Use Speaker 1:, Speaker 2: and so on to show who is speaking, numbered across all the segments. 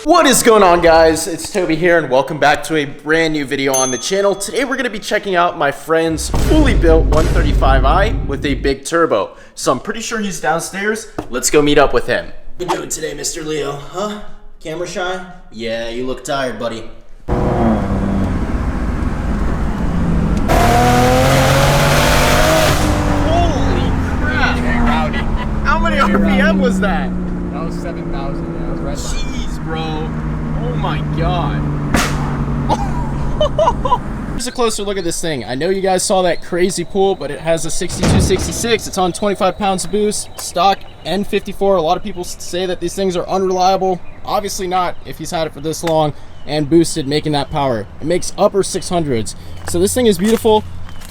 Speaker 1: What is going on, guys? It's Toby here and welcome back to a brand new video on the channel. Today we're going to be checking out my friend's fully built 135i with a big turbo. So I'm pretty sure he's downstairs. Let's go meet up with him. What you doing today, Mr. Leo? Huh? Camera shy? Yeah, you look tired, buddy. Holy crap!
Speaker 2: Rowdy.
Speaker 1: How many RPM was that?
Speaker 2: That was 7,000. Yeah, that was right.
Speaker 1: Jeez, bro. Oh my god. Here's a closer look at this thing. I know you guys saw that crazy pull, but it has a 6266. It's on 25 pounds of boost, stock N54. A lot of people say that these things are unreliable. Obviously not if he's had it for this long and boosted, making that power. It makes upper 600s. So this thing is beautiful.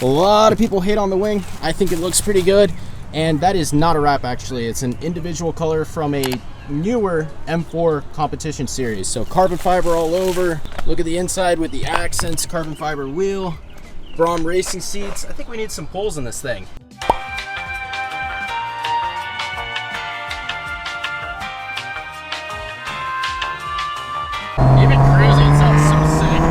Speaker 1: A lot of people hate on the wing. I think it looks pretty good. And that is not a wrap, actually. It's an individual color from a newer M4 competition series. So carbon fiber all over. Look at the inside with the accents, carbon fiber wheel, Brom racing seats. I think we need some pulls in this thing. Even cruising, it sounds so sick.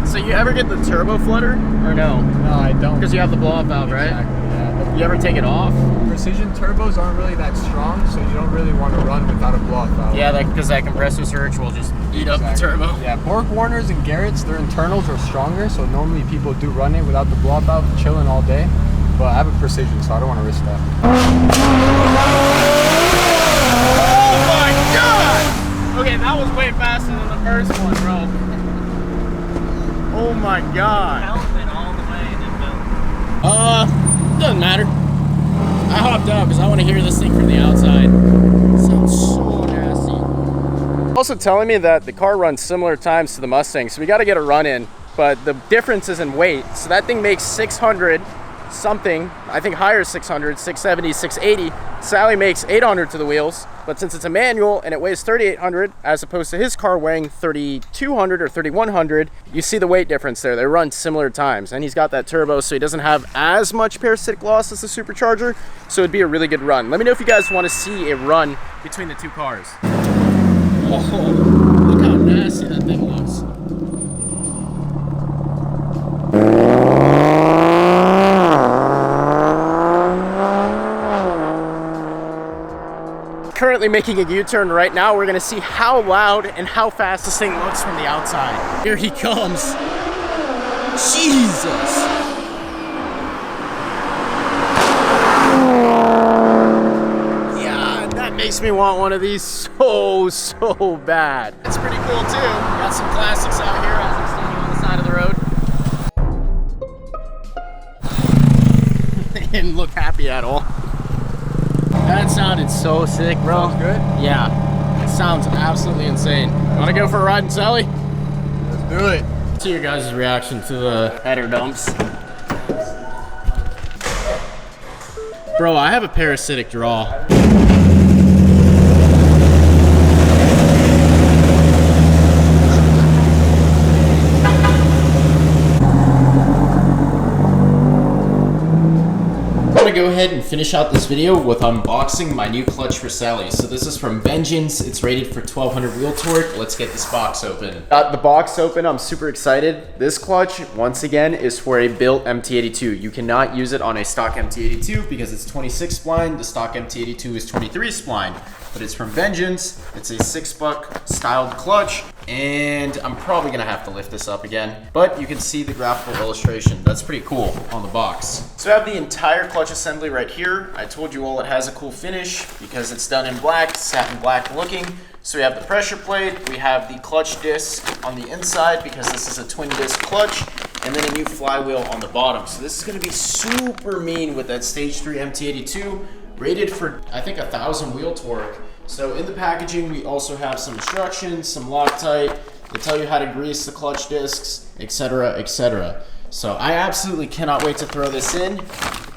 Speaker 1: So you ever get the turbo flutter or no?
Speaker 2: No, I don't.
Speaker 1: Because you have the blow-off valve, right?
Speaker 2: Exactly, yeah.
Speaker 1: You ever take it off?
Speaker 2: Precision turbos aren't really that strong, so you don't really want to run without a blow-off valve.
Speaker 1: Yeah, because that compressor surge will just eat up the turbo.
Speaker 2: Yeah, Borg Warners and Garrett's, their internals are stronger, so normally people do run it without the blow-off valve, chilling all day. But I have a Precision, so I don't want to risk that.
Speaker 1: Oh my god! Okay, that was way faster than the first one, bro. Oh my god.
Speaker 3: Helping all the way and then
Speaker 1: Doesn't matter. I hopped out because I want to hear this thing from the outside. It sounds so nasty. Also telling me that the car runs similar times to the Mustang, so we got to get a run in, but the difference is in weight. So that thing makes 600 something, I think higher 600, 670, 680. Sally makes 800 to the wheels, but since it's a manual and it weighs 3,800 as opposed to his car weighing 3,200 or 3,100, you see the weight difference there. They run similar times, and he's got that turbo, so he doesn't have as much parasitic loss as the supercharger, so it'd be a really good run. Let me know if you guys want to see a run between the two cars. Oh, look how nasty that thing looks. Currently making a U-turn right now. We're gonna see how loud and how fast this thing looks from the outside. Here he comes. Jesus. Yeah, that makes me want one of these so bad. It's pretty cool too. Got some classics out here as I'm standing on the side of the road. They didn't look happy at all. That sounded so sick, bro.
Speaker 2: Sounds good?
Speaker 1: Yeah, it sounds absolutely insane. Want to go for a ride in Sally?
Speaker 2: Let's do it.
Speaker 1: See your guys' reaction to the header dumps. Bro, I have a parasitic draw. I'm gonna go ahead and finish out this video with unboxing my new clutch for Sally. So this is from Vengeance. It's rated for 1200 wheel torque. Let's get this box open. Got the box open. I'm super excited. This clutch, once again, is for a built MT82. You cannot use it on a stock MT82 because it's 26 spline. The stock MT82 is 23 spline. But it's from Vengeance. It's a 6-buck styled clutch, and I'm probably gonna have to lift this up again. But you can see the graphical illustration. That's pretty cool on the box. So I have the entire clutch assembly right here. I told you all it has a cool finish because it's done in black, satin black looking. So we have the pressure plate, we have the clutch disc on the inside because this is a twin disc clutch, and then a new flywheel on the bottom. So this is gonna be super mean with that stage 3 MT82. Rated for, I think, 1,000 wheel torque. So in the packaging, we also have some instructions, some Loctite. They tell you how to grease the clutch discs, etc., etc. So I absolutely cannot wait to throw this in.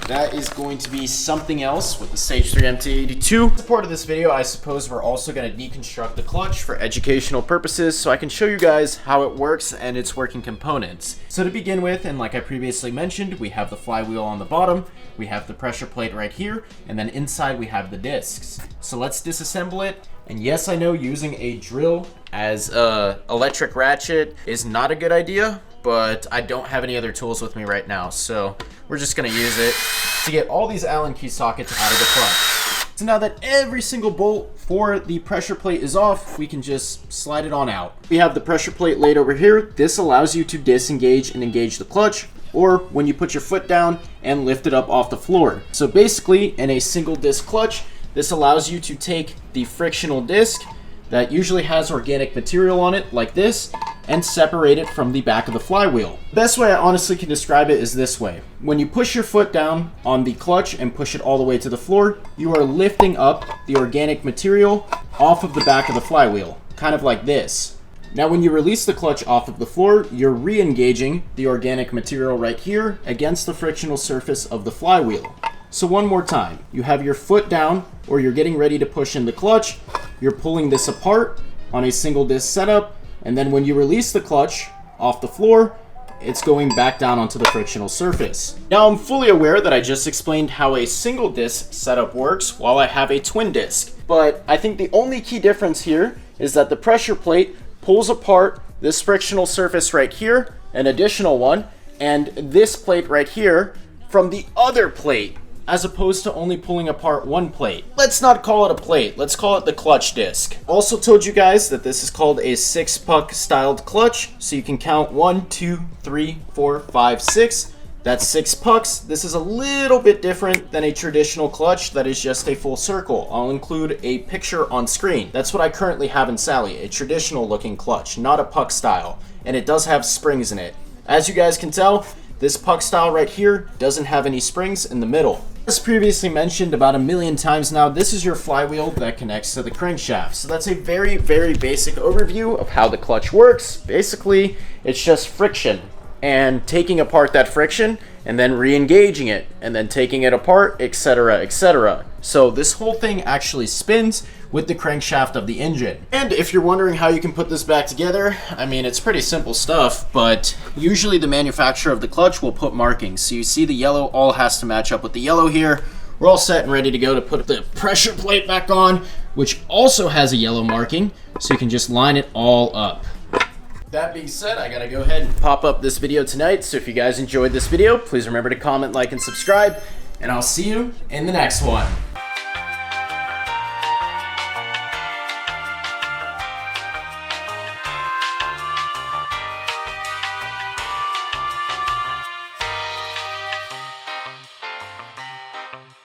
Speaker 1: that is going to be something else with the Stage 3 MT82. As part of this video, I suppose we're also going to deconstruct the clutch for educational purposes so I can show you guys how it works and its working components. So to begin with, and like I previously mentioned, we have the flywheel on the bottom, we have the pressure plate right here, and then inside we have the discs. So let's disassemble it. And yes, I know using a drill as a electric ratchet is not a good idea, but I don't have any other tools with me right now, so we're just gonna use it to get all these Allen key sockets out of the clutch. So now that every single bolt for the pressure plate is off, we can just slide it on out. We have the pressure plate laid over here. This allows you to disengage and engage the clutch, or when you put your foot down and lift it up off the floor. So basically, in a single disc clutch, this allows you to take the frictional disc that usually has organic material on it, like this, and separate it from the back of the flywheel. The best way I honestly can describe it is this way. When you push your foot down on the clutch and push it all the way to the floor, you are lifting up the organic material off of the back of the flywheel, kind of like this. Now when you release the clutch off of the floor, you're re-engaging the organic material right here against the frictional surface of the flywheel. So one more time, you have your foot down, or you're getting ready to push in the clutch, you're pulling this apart on a single disc setup, and then when you release the clutch off the floor, it's going back down onto the frictional surface. Now I'm fully aware that I just explained how a single disc setup works while I have a twin disc, but I think the only key difference here is that the pressure plate pulls apart this frictional surface right here, an additional one, and this plate right here from the other plate, as opposed to only pulling apart one plate. Let's not call it a plate, let's call it the clutch disc. Also told you guys that this is called a 6-puck styled clutch, so you can count 1, 2, 3, 4, 5, 6. That's 6 pucks. This is a little bit different than a traditional clutch that is just a full circle. I'll include a picture on screen. That's what I currently have in Sally, a traditional looking clutch, not a puck style, and it does have springs in it. As you guys can tell, this puck style right here doesn't have any springs in the middle. As previously mentioned about a million times now, this is your flywheel that connects to the crankshaft. So that's a very, very basic overview of how the clutch works. Basically, it's just friction and taking apart that friction and then re-engaging it and then taking it apart, etc., etc. So this whole thing actually spins with the crankshaft of the engine. And if you're wondering how you can put this back together, I mean, it's pretty simple stuff, but usually the manufacturer of the clutch will put markings. So you see the yellow all has to match up with the yellow here. We're all set and ready to go to put the pressure plate back on, which also has a yellow marking, so you can just line it all up. That being said, I gotta go ahead and pop up this video tonight, so if you guys enjoyed this video, please remember to comment, like, and subscribe, and I'll see you in the next one.